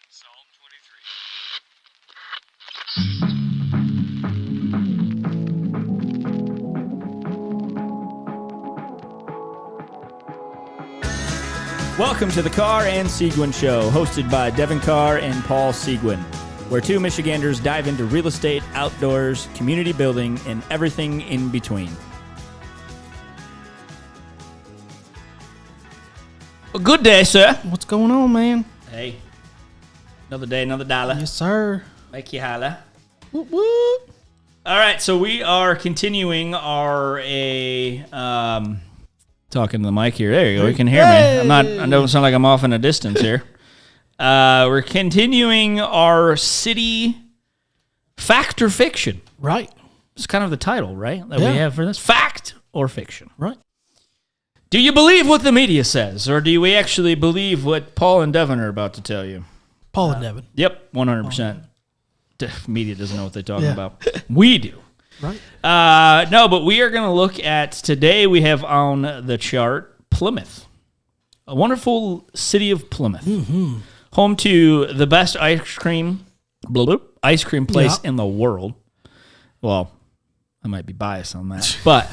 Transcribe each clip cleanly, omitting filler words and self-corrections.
Psalm 23. Welcome to the Carr and Seguin Show, hosted by Devon Carr and Paul Seguin, where two Michiganders dive into real estate, outdoors, community building, and everything in between. Well, good day, sir. What's going on, man? Hey, another day, another dollar. Yes, sir. Make you holla. Whoop, whoop. All right, so we are continuing our talking to the mic here. There you go. You can hear me. I don't sound like I'm off in a distance here. We're continuing our city fact or fiction. Right. It's kind of the title, right? That we have for this. Fact or fiction. Right. Do you believe what the media says, or do we actually believe what Paul and Devon are about to tell you? Paul and Devon. Yep, 100%. Media doesn't know what they're talking about. We do. Right. No, but we are going to look at, today we have on the chart, Plymouth. A wonderful city of Plymouth. Mm-hmm. Home to the best ice cream place in the world. Well, I might be biased on that. But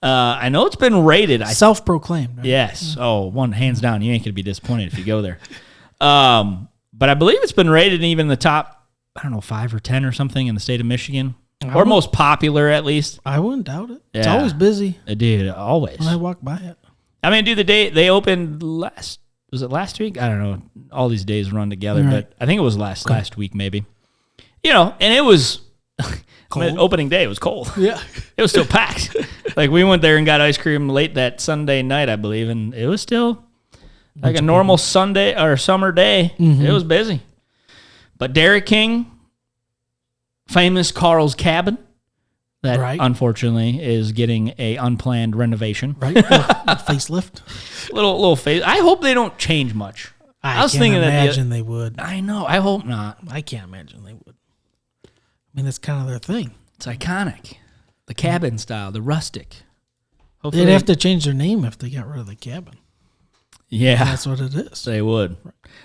I know it's been rated. Self-proclaimed. Right? Yes. Oh, one hands down. You ain't going to be disappointed if you go there. But I believe it's been rated in even the top, 5 or 10 or something in the state of Michigan. Or most popular, at least. I wouldn't doubt it. Yeah. It's always busy. Dude, always. When I walk by it. I mean, dude, the day they opened was it last week? I don't know. All these days run together, but I think it was last week maybe. And it was, opening day, it was cold. Yeah. It was still packed. Like, we went there and got ice cream late that Sunday night, I believe, and it was still like a normal Sunday or summer day. Mm-hmm. It was busy. But Dairy King, famous Carl's Cabin, that unfortunately is getting a unplanned renovation. Right, facelift. little face. I hope they don't change much. I was thinking imagine they would. I know. I hope not. I can't imagine they would. I mean, that's kind of their thing. It's iconic. The cabin style, the rustic. Hopefully they'd have to change their name if they got rid of the cabin. Yeah. And that's what it is. They would.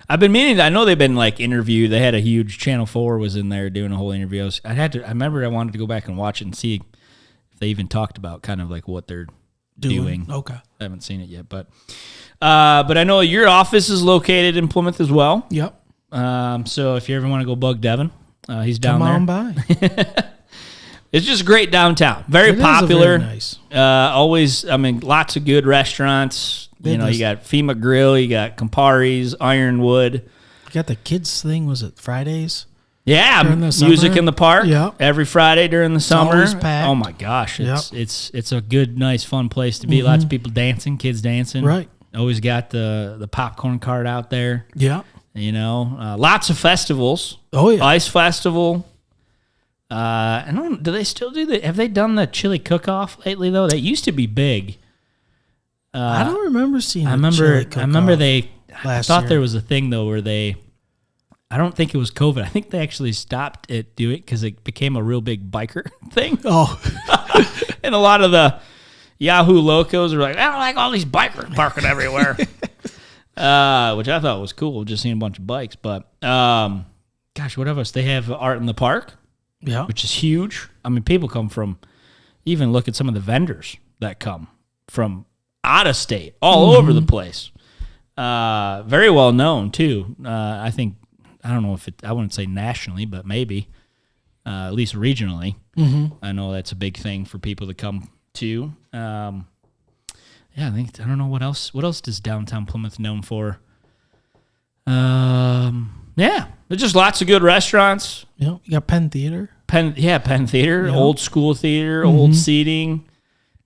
I've been meaning, I know they've been interviewed. They had a huge, Channel 4 was in there doing a whole interview. I remember I wanted to go back and watch it and see if they even talked about kind of what they're doing. Okay. I haven't seen it yet, but I know your office is located in Plymouth as well. Yep. So if you ever want to go bug Devon, he's down there. Come on by. It's just great downtown. Very popular. Very nice. Always, lots of good restaurants. You got FEMA Grill, you got Campari's, Ironwood. You got the kids thing, was it Fridays? Yeah, music in the park. Yep. Every Friday during the summer. Always packed. Oh my gosh, it's a good, nice, fun place to be. Mm-hmm. Lots of people dancing, kids dancing. Right. Always got the popcorn cart out there. Yeah. Lots of festivals. Oh yeah. Ice Festival. Do they still do have they done the chili cook-off lately though? That used to be big. I don't remember seeing. I remember they. I thought there was a thing though where they. I don't think it was COVID. I think they actually stopped it doing it because it became a real big biker thing. Oh, and a lot of the Yahoo locos are like, I don't like all these bikers parking everywhere, which I thought was cool, just seeing a bunch of bikes. But gosh, what else? They have Art in the Park, which is huge. I mean, people come from. Even look at some of the vendors that come from out of state, all over the place. Very well known too. I think. I don't know if I wouldn't say nationally, but maybe at least regionally. Mm-hmm. I know that's a big thing for people to come to. I don't know what else. What else does downtown Plymouth known for? There's just lots of good restaurants. You got Penn Theater. Penn Theater, old school theater, old seating.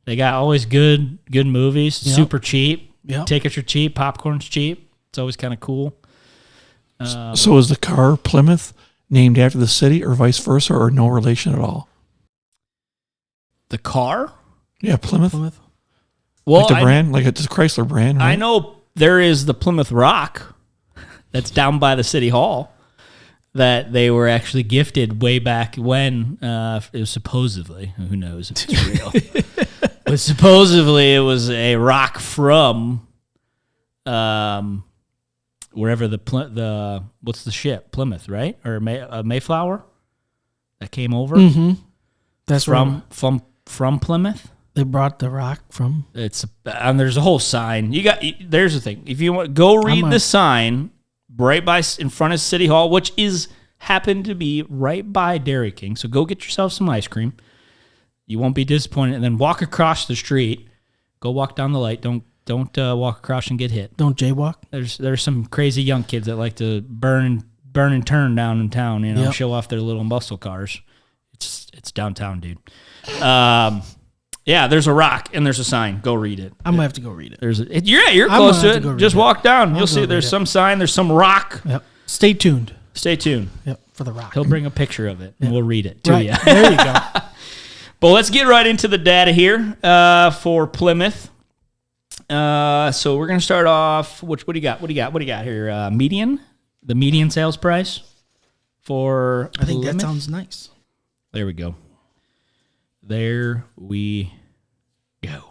They got always good movies, super cheap. Yep. Tickets are cheap, popcorn's cheap. It's always kind of cool. So is the car Plymouth named after the city or vice versa or no relation at all? The car? Yeah, Plymouth. Well, like the brand, like it's a Chrysler brand, right? I know there is the Plymouth Rock that's down by the city hall that they were actually gifted way back when it was supposedly, who knows if it's real, but supposedly it was a rock from wherever the what's the ship? Plymouth, right? Or Mayflower that came over That's from Plymouth. They brought the rock from. It's and there's a whole sign. There's the thing. If you want, go read the sign right in front of City Hall, which happened to be right by Dairy King. So go get yourself some ice cream. You won't be disappointed. And then walk across the street. Go walk down the light. Don't walk across and get hit. Don't jaywalk. There's some crazy young kids that like to burn and turn down in town. Show off their little muscle cars. It's downtown, dude. Yeah, there's a rock and there's a sign. Go read it. I'm gonna have to go read it. You're close to it. Just walk down. You'll see there's some sign. There's some rock. Yep. Stay tuned. Yep, for the rock. He'll bring a picture of it and we'll read it to you. There you go. But let's get right into the data here for Plymouth. So we're gonna start off. What do you got? What do you got here? Median. The median sales price for I think Plymouth? that sounds nice. There we go. There we go.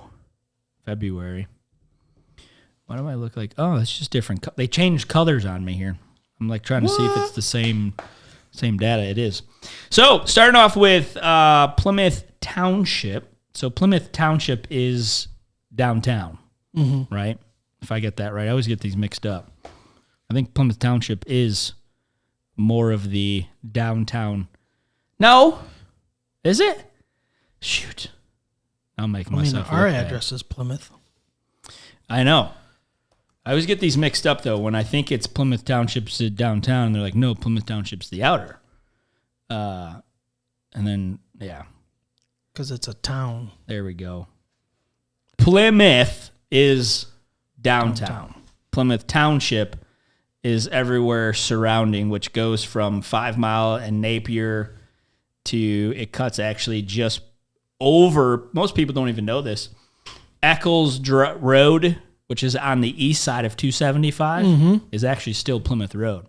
February. Why do I look like? Oh, it's just different. They changed colors on me here. I'm like trying to see if it's the same data. It is. So starting off with Plymouth Township. So Plymouth Township is downtown, right? If I get that right. I always get these mixed up. I think Plymouth Township is more of the downtown. No. Is it? Shoot. I'll make myself our look bad. address is Plymouth. I know. I always get these mixed up, though, when I think it's Plymouth Township's downtown. They're like, no, Plymouth Township's the outer. And then, yeah. Because it's a town. There we go. Plymouth is downtown. Plymouth Township is everywhere surrounding, which goes from 5 Mile and Napier it cuts actually just over, most people don't even know this, Eccles Road, which is on the east side of 275, is actually still Plymouth Road.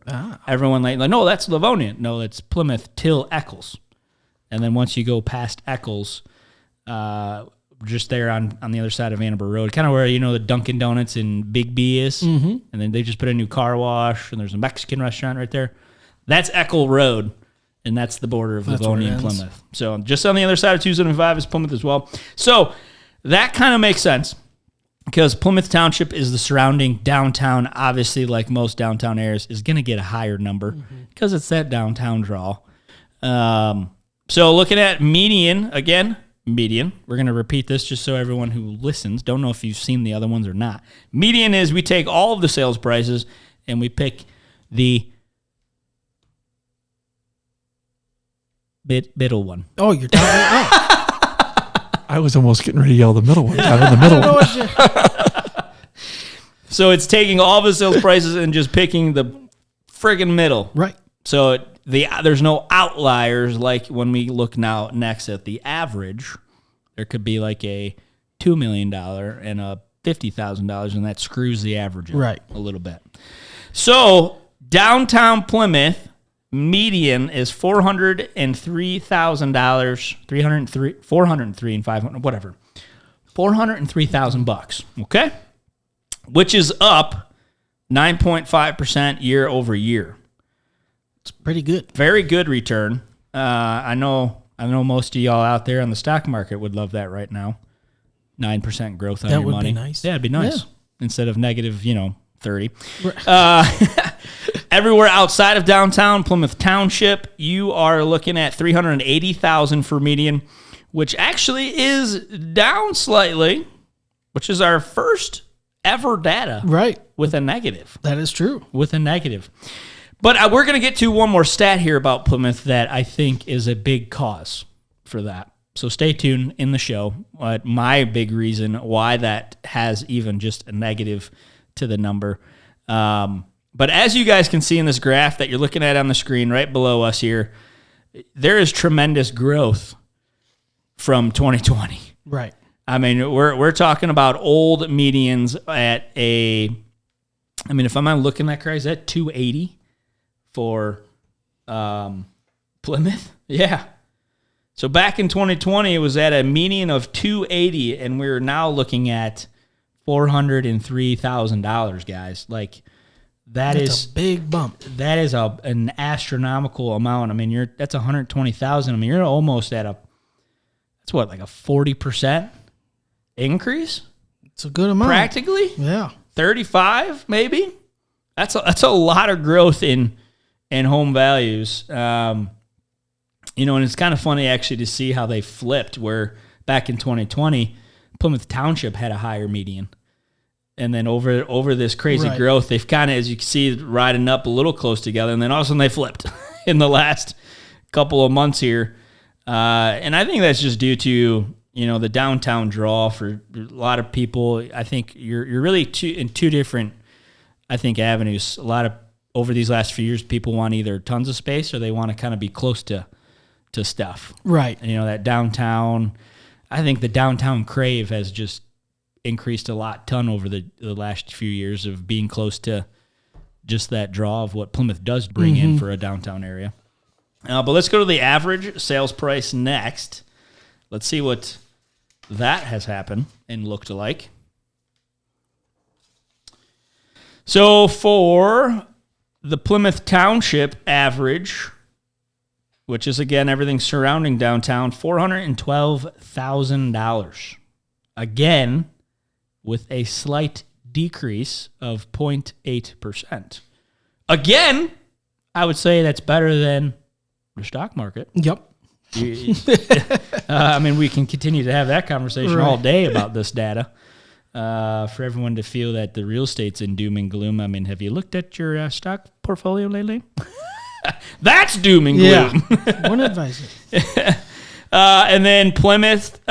Everyone like, no, that's Livonian. No, it's Plymouth till Eccles. And then once you go past Eccles, just there on the other side of Annenberg Road, kind of where, the Dunkin' Donuts and Big B is. And then they just put a new car wash, and there's a Mexican restaurant right there. That's Eccles Road. And that's the border of Livonia and Plymouth. So just on the other side of 275 is Plymouth as well. So that kind of makes sense because Plymouth Township is the surrounding downtown. Obviously, like most downtown areas, is going to get a higher number because it's that downtown draw. So looking at median, again, median. We're going to repeat this just so everyone who listens, don't know if you've seen the other ones or not. Median is we take all of the sales prices and we pick the middle one. Oh, you're talking. I was almost getting ready to yell the middle one. Yeah, the middle one. So it's taking all the sales prices and just picking the friggin' middle. Right. So there's no outliers like when we look now next at the average. There could be like a $2 million and a $50,000, and that screws the average up a little bit. So downtown Plymouth, median is $403,000, $403 and $500, whatever, $403,000. Okay, which is up 9.5% year over year. It's pretty good. Very good return. I know most of y'all out there on the stock market would love that right now. 9% growth on your money. That would be nice. Yeah, it'd be nice. Yeah. Instead of negative, 30. Everywhere outside of downtown Plymouth Township, you are looking at $380,000 for median, which actually is down slightly, which is our first ever data. Right. With a negative. That is true. With a negative. But we're going to get to one more stat here about Plymouth that I think is a big cause for that. So stay tuned in the show. My big reason why that has even just a negative to the number. But as you guys can see in this graph that you're looking at on the screen right below us here, there is tremendous growth from 2020. Right. I mean, we're talking about old medians at if I'm not looking that correct, is that 280 for Plymouth? Yeah. So back in 2020, it was at a median of 280, and we're now looking at $403,000, guys. Like, That's a big bump. That is an astronomical amount. I mean, that's 120,000. I mean, you're almost at that's what, like a 40% increase? It's a good amount. Practically? Yeah. 35 maybe? That's a lot of growth in home values. And it's kind of funny actually to see how they flipped, where back in 2020, Plymouth Township had a higher median. And then over this crazy growth, they've kind of, as you can see, riding up a little close together. And then all of a sudden they flipped in the last couple of months here. And I think that's just due to, the downtown draw for a lot of people. I think you're really in two different, I think, avenues. A lot of, over these last few years, people want either tons of space or they want to kind of be close to stuff. Right. And, that downtown, I think the downtown crave has just increased a ton over the last few years of being close to just that draw of what Plymouth does bring in for a downtown area. But let's go to the average sales price next. Let's see what that has happened and looked like. So for the Plymouth Township average, which is, again, everything surrounding downtown, $412,000. Again, with a slight decrease of 0.8%. Again, I would say that's better than the stock market. Yep. I mean, we can continue to have that conversation all day about this data. For everyone to feel that the real estate's in doom and gloom. I mean, have you looked at your stock portfolio lately? That's doom and gloom. Yeah. Wouldn't advise it. And then Plymouth,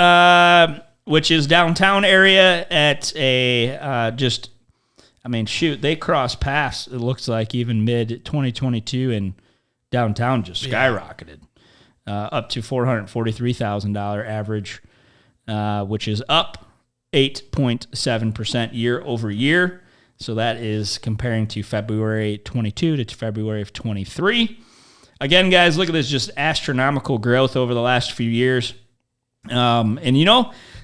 which is downtown area at they crossed paths, it looks like, even mid-2022, and downtown just skyrocketed up to $443,000 average, which is up 8.7% year over year. So that is comparing to February 22 to February of 23. Again, guys, look at this, just astronomical growth over the last few years. And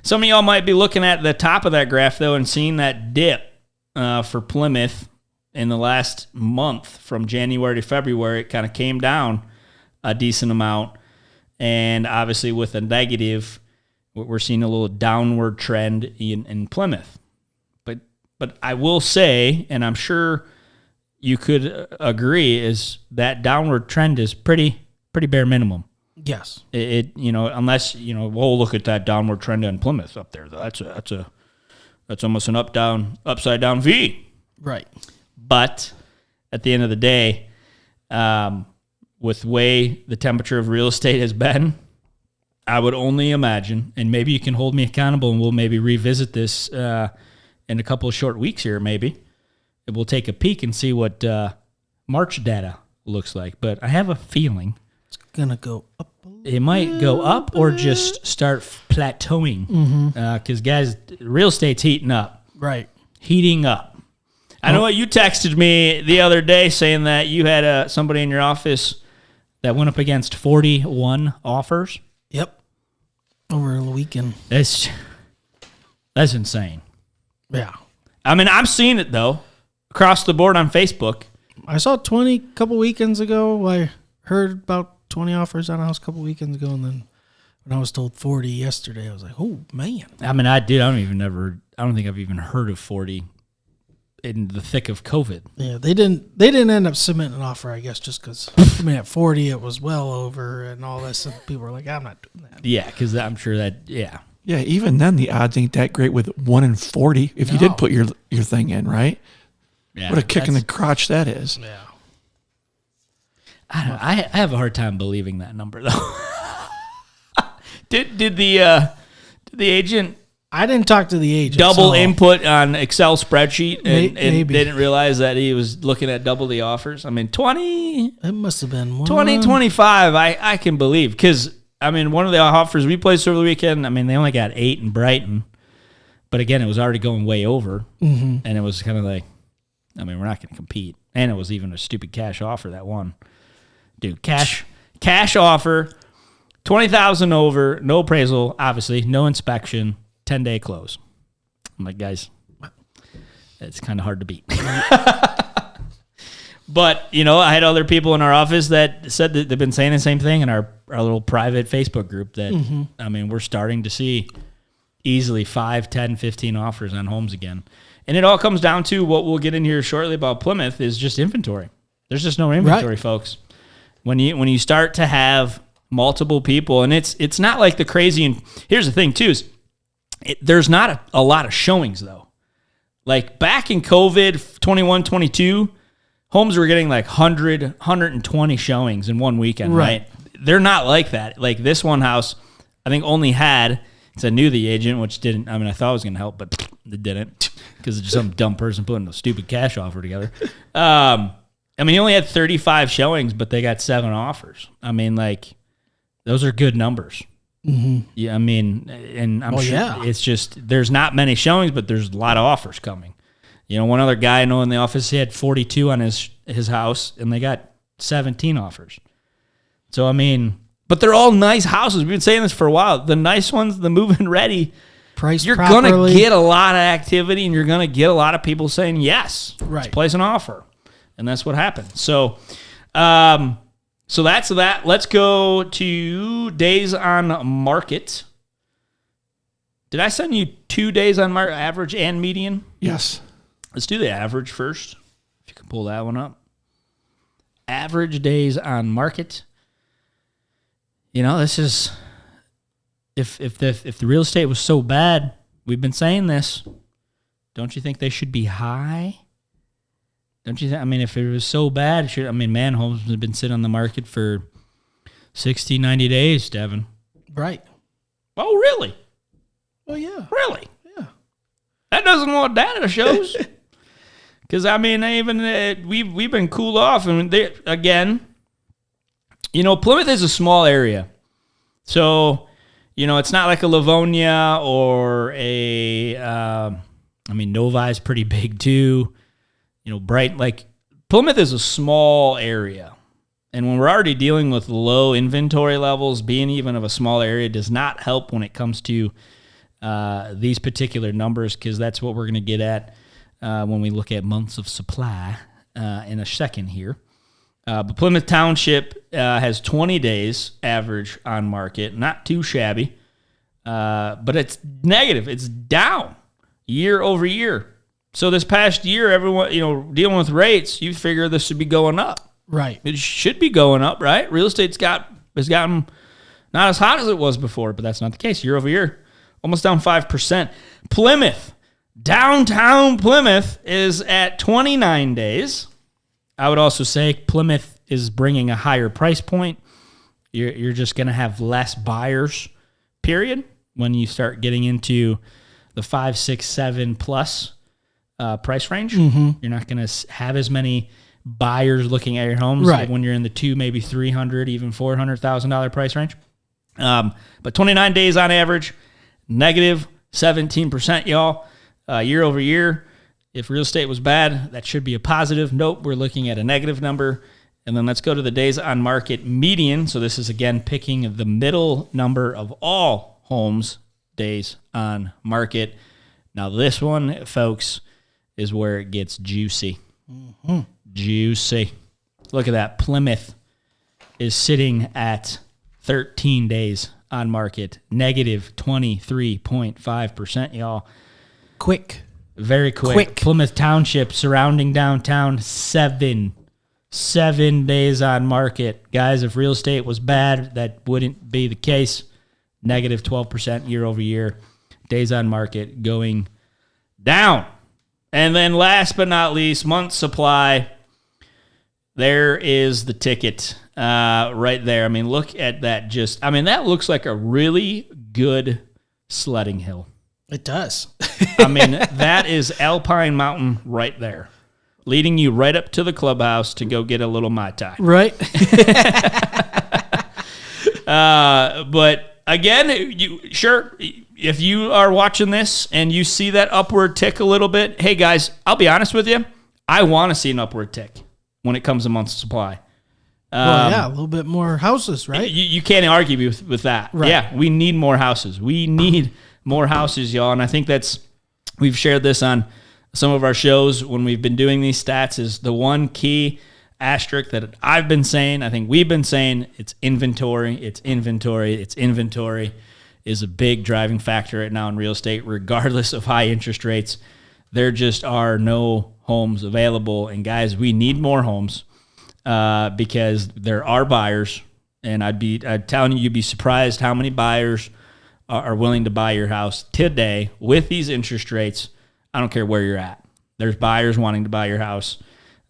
some of y'all might be looking at the top of that graph, though, and seeing that dip for Plymouth in the last month from January to February. It kind of came down a decent amount. And obviously with a negative, we're seeing a little downward trend in Plymouth. But I will say, and I'm sure you could agree, is that downward trend is pretty bare minimum. Yes. Unless we'll look at that downward trend on Plymouth up there. That's almost an upside down V. Right. But at the end of the day, with the way the temperature of real estate has been, I would only imagine, and maybe you can hold me accountable, and we'll maybe revisit this in a couple of short weeks here, maybe. And we'll take a peek and see what March data looks like. But I have a feeling it's going to go up. It might go up or just start plateauing. Because, guys, real estate's heating up. Right. Heating up. I know what you texted me the other day saying that you had somebody in your office that went up against 41 offers. Yep. Over the weekend. That's insane. Yeah. I mean, I'm seeing it, though, across the board on Facebook. I saw 20 a couple weekends ago. I heard about 20 offers on a house a couple weekends ago, and then when I was told 40 yesterday, I was like, oh, man. I mean, I don't think I've even heard of 40 in the thick of COVID. Yeah, they didn't end up submitting an offer, I guess, just because, at 40 it was well over and all this, and people were like, I'm not doing that. Yeah, because I'm sure that, yeah. Yeah, even then the odds ain't that great with 1 in 40 if you did put your thing in, right? Yeah, what a kick in the crotch that is. Yeah. I don't know. I have a hard time believing that number, though. Did the agent... I didn't talk to the agent. Double input on Excel spreadsheet and maybe. Didn't realize that he was looking at double the offers. I mean, 20... It must have been 2025, I can believe. Because, I mean, one of the offers we placed over the weekend, I mean, they only got 8 in Brighton. But again, it was already going way over. Mm-hmm. And it was kind of like, I mean, we're not going to compete. And it was even a stupid cash offer, that one. Dude, cash offer, $20,000 over, no appraisal, obviously, no inspection, 10-day close. I'm like, guys, it's kind of hard to beat. But, I had other people in our office that said that they've been saying the same thing in our little private Facebook group that, we're starting to see easily 5, 10, 15 offers on homes again. And it all comes down to what we'll get in here shortly about Plymouth is just inventory. There's just no inventory, folks. When you start to have multiple people, and it's not like the crazy, and here's the thing too, is there's not a lot of showings though. Like back in COVID 21, 22, homes were getting like 100, 120 showings in one weekend, right? They're not like that. Like this one house, I think only had, because I knew the agent, which didn't, I thought it was going to help, but it didn't, because it's just some dumb person putting a stupid cash offer together. He only had 35 showings, but they got 7 offers. Those are good numbers. Mm-hmm. Yeah, and I'm sure it's just, there's not many showings, but there's a lot of offers coming. One other guy I know in the office, he had 42 on his house, and they got 17 offers. So, but they're all nice houses. We've been saying this for a while. The nice ones, the move-in ready, priced you're properly. going to get a lot of activity, and you're going to get a lot of people saying, yes, let's place an offer. And that's what happened. So, so that's that. Let's go to days on market. Did I send you 2 days on market, average and median? Yes. Let's do the average first. If you can pull that one up. Average days on market. This is if the real estate was so bad, we've been saying this. Don't you think they should be high? Don't you think? If it was so bad, homes have been sitting on the market for 60, 90 days, Devon. Right. Oh, really? Oh, yeah. Really? Yeah. That doesn't what data shows. Because, we've been cooled off. And again, Plymouth is a small area. So, it's not like a Livonia or a, Novi is pretty big too. Bright, like Plymouth is a small area. And when we're already dealing with low inventory levels, being even of a small area does not help when it comes to these particular numbers, because that's what we're going to get at when we look at months of supply in a second here. But Plymouth Township has 20 days average on market, not too shabby, but it's negative. It's down year over year. So this past year, everyone, dealing with rates, you figure this should be going up. Right. It should be going up, right? Real estate's has gotten not as hot as it was before, but that's not the case. Year over year, almost down 5%. Plymouth, downtown Plymouth is at 29 days. I would also say Plymouth is bringing a higher price point. You're just going to have less buyers, period, when you start getting into the 5, 6, 7 plus price range. Mm-hmm. You're not going to have as many buyers looking at your homes when you're in the $200,000, maybe $300,000, even $400,000 price range. But 29 days on average, negative 17%, y'all, year over year. If real estate was bad, that should be a positive. Nope, we're looking at a negative number. And then let's go to the days on market median. So this is, again, picking the middle number of all homes days on market. Now this one, folks, is where it gets juicy. Mm-hmm. Juicy. Look at that. Plymouth is sitting at 13 days on market, negative 23.5%, y'all. Quick. Very quick. Plymouth Township surrounding downtown, 7 days on market. Guys, if real estate was bad, that wouldn't be the case. Negative 12% year over year. Days on market going down. And then last but not least, month supply. There is the ticket right there. Look at that. That looks like a really good sledding hill. It does. That is Alpine Mountain right there, leading you right up to the clubhouse to go get a little Mai Tai. Right. But again, if you are watching this and you see that upward tick a little bit, hey guys, I'll be honest with you. I want to see an upward tick when it comes to months of supply. A little bit more houses, right? You can't argue with that. Right. Yeah, we need more houses. We need more houses, y'all. And I think we've shared this on some of our shows when we've been doing these stats, is the one key asterisk that I've been saying, I think we've been saying, it's inventory is a big driving factor right now in real estate, regardless of high interest rates. There just are no homes available. And guys, we need more homes because there are buyers. And I'm telling you, you'd be surprised how many buyers are willing to buy your house today with these interest rates. I don't care where you're at. There's buyers wanting to buy your house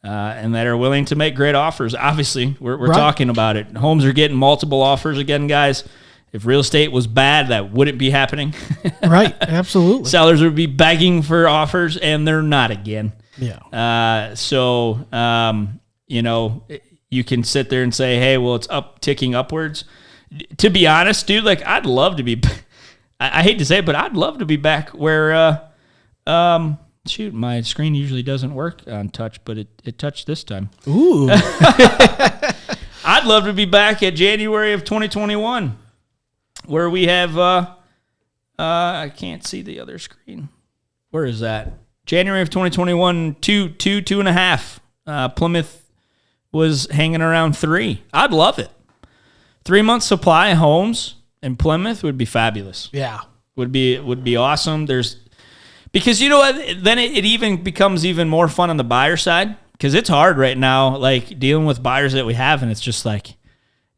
and that are willing to make great offers. Obviously, we're talking about it. Homes are getting multiple offers again, guys. If real estate was bad, that wouldn't be happening. Right, absolutely. Sellers would be begging for offers, and they're not again. Yeah. You can sit there and say, hey, well, it's ticking upwards. To be honest, dude, like, I'd love to be I hate to say it, but I'd love to be back where shoot, my screen usually doesn't work on touch, but it touched this time. Ooh. I'd love to be back at January of 2021 where we have I can't see the other screen. Where is that? January of 2021, 2.5. Plymouth was hanging around 3. I'd love it. 3 months supply of homes in Plymouth would be fabulous. Yeah. Would be awesome. Because you know what, then it even becomes even more fun on the buyer side, because it's hard right now, like dealing with buyers that we have, and it's just like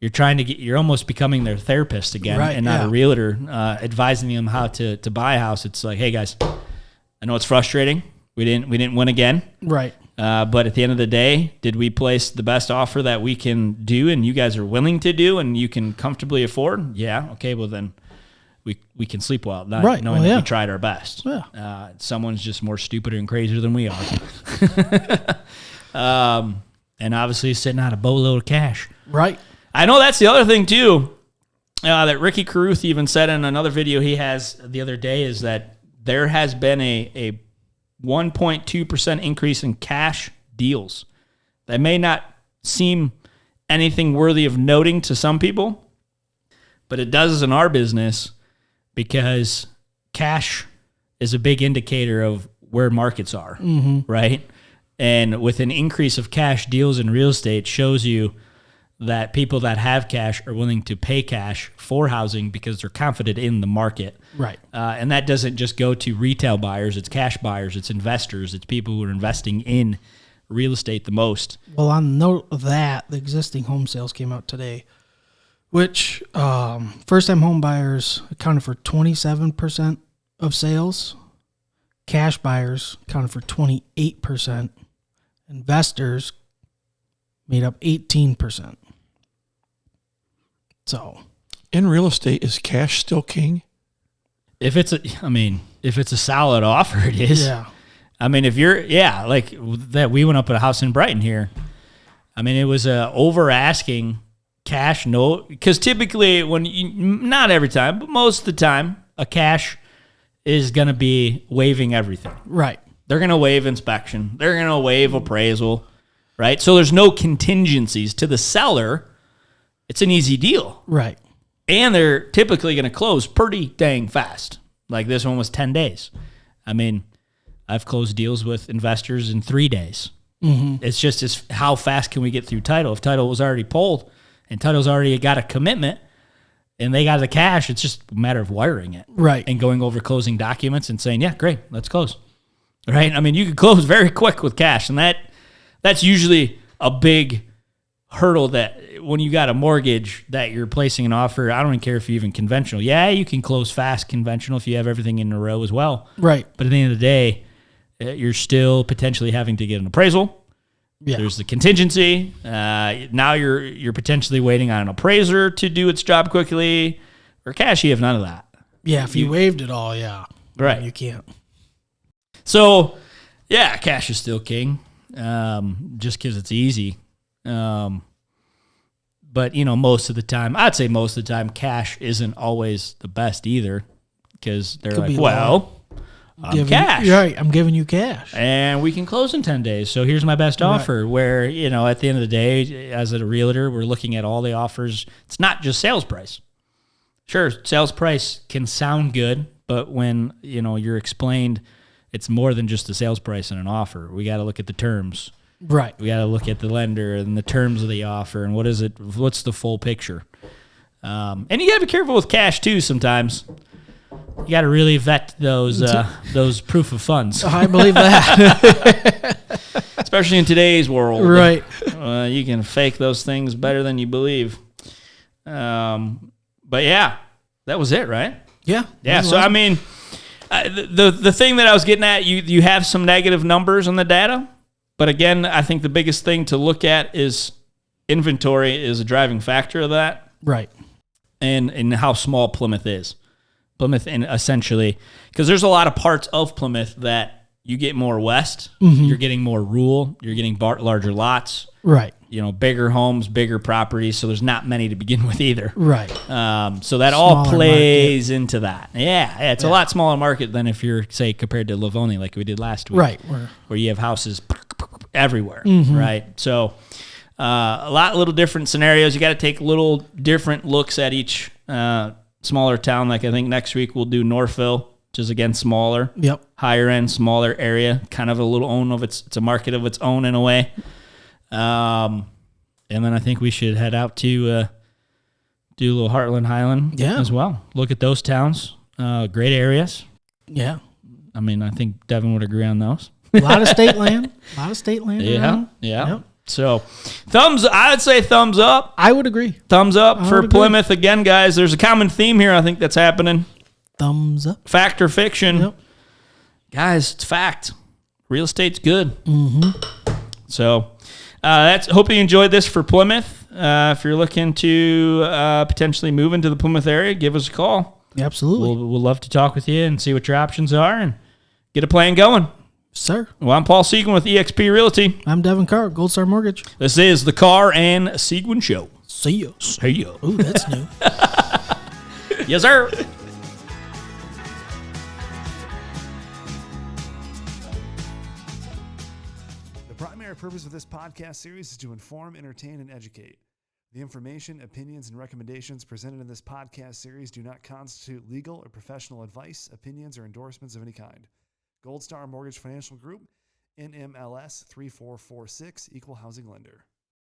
you're almost becoming their therapist again, right, and not a realtor advising them how to buy a house. It's like, hey guys, I know it's frustrating. We didn't win again. Right. But at the end of the day, did we place the best offer that we can do and you guys are willing to do and you can comfortably afford? Yeah. Okay. Well, then we can sleep well, knowing that we tried our best. Yeah. Someone's just more stupid and crazier than we are. And obviously sitting on a boatload of cash. Right. I know that's the other thing too, that Ricky Carruth even said in another video he has the other day, is that there has been a 1.2% increase in cash deals. That may not seem anything worthy of noting to some people, but it does in our business, because cash is a big indicator of where markets are, right? And with an increase of cash deals in real estate shows you that people that have cash are willing to pay cash for housing because they're confident in the market. Right. And that doesn't just go to retail buyers, it's cash buyers, it's investors, it's people who are investing in real estate the most. Well, on note of that, the existing home sales came out today, which first-time home buyers accounted for 27% of sales. Cash buyers accounted for 28%. Investors made up 18%. So, in real estate, is cash still king? If it's a solid offer, it is. yeah. I mean, like that, we went up at a house in Brighton here. I mean, it was over asking cash, no, because typically not every time, but most of the time, a cash is going to be waiving everything. Right. They're going to waive inspection. They're going to waive appraisal, right? So there's no contingencies to the seller. It's an easy deal. Right. And they're typically going to close pretty dang fast. Like this one was 10 days. I mean, I've closed deals with investors in 3 days. Mm-hmm. It's just how fast can we get through title? If title was already pulled and title's already got a commitment and they got the cash, it's just a matter of wiring it. Right. And going over closing documents and saying, yeah, great, let's close. Right? I mean, you can close very quick with cash, and that's usually a big hurdle that when you got a mortgage that you're placing an offer, I don't even care if you even conventional. Yeah, you can close fast conventional if you have everything in a row as well. Right. But at the end of the day, you're still potentially having to get an appraisal. Yeah. There's the contingency. Now you're potentially waiting on an appraiser to do its job quickly. Or cash, you have none of that. Yeah, if you waived it all, yeah. Right. You can't. So, yeah, cash is still king, just because it's easy. But, most of the time, I'd say most of the time, cash isn't always the best either, because they're like, well, I'm cash. Right, I'm giving you cash. And we can close in 10 days, so here's my best offer, where, at the end of the day, as a realtor, we're looking at all the offers. It's not just sales price. Sure, sales price can sound good, but when, you're explained it's more than just the sales price and an offer. We got to look at the terms. Right. We got to look at the lender and the terms of the offer and what's the full picture. And you got to be careful with cash too sometimes. You got to really vet those proof of funds. I believe that. Especially in today's world. Right. You can fake those things better than you believe. But yeah, that was it, right? Yeah. Yeah. So, I mean, the thing that I was getting at, you have some negative numbers on the data. But again, I think the biggest thing to look at is inventory is a driving factor of that. Right. And how small Plymouth is. Plymouth, and essentially, because there's a lot of parts of Plymouth that you get more west, you're getting more rural, you're getting larger lots, right? Bigger homes, bigger properties. So there's not many to begin with either, right? So that all plays into that. Yeah, it's a lot smaller market than if you're, say, compared to Livonia, like we did last week, right? Where you have houses everywhere, right? So a little different scenarios. You got to take little different looks at each smaller town. Like I think next week we'll do Northville, which is again smaller, higher end, smaller area, kind of a little it's a market of its own in a way. And then I think we should head out to do a little Heartland Highland as well. Look at those towns, great areas. Yeah, I mean I think Devon would agree on those. A lot of state land. Yeah. Yep. So, I'd say thumbs up. I would agree. Thumbs up for Plymouth. Again, guys, there's a common theme here, I think, that's happening. Thumbs up. Fact or fiction. Yep. Guys, it's fact. Real estate's good. So, hope you enjoyed this for Plymouth. If you're looking to potentially move into the Plymouth area, give us a call. Absolutely. We'll love to talk with you and see what your options are and get a plan going. Sir. Well, I'm Paul Seguin with eXp Realty. I'm Devon Carr, Gold Star Mortgage. This is the Carr and Seguin Show. See ya. See ya. Ooh, that's new. Yes, sir. The primary purpose of this podcast series is to inform, entertain, and educate. The information, opinions, and recommendations presented in this podcast series do not constitute legal or professional advice, opinions, or endorsements of any kind. Gold Star Mortgage Financial Group, NMLS 3446, Equal Housing Lender.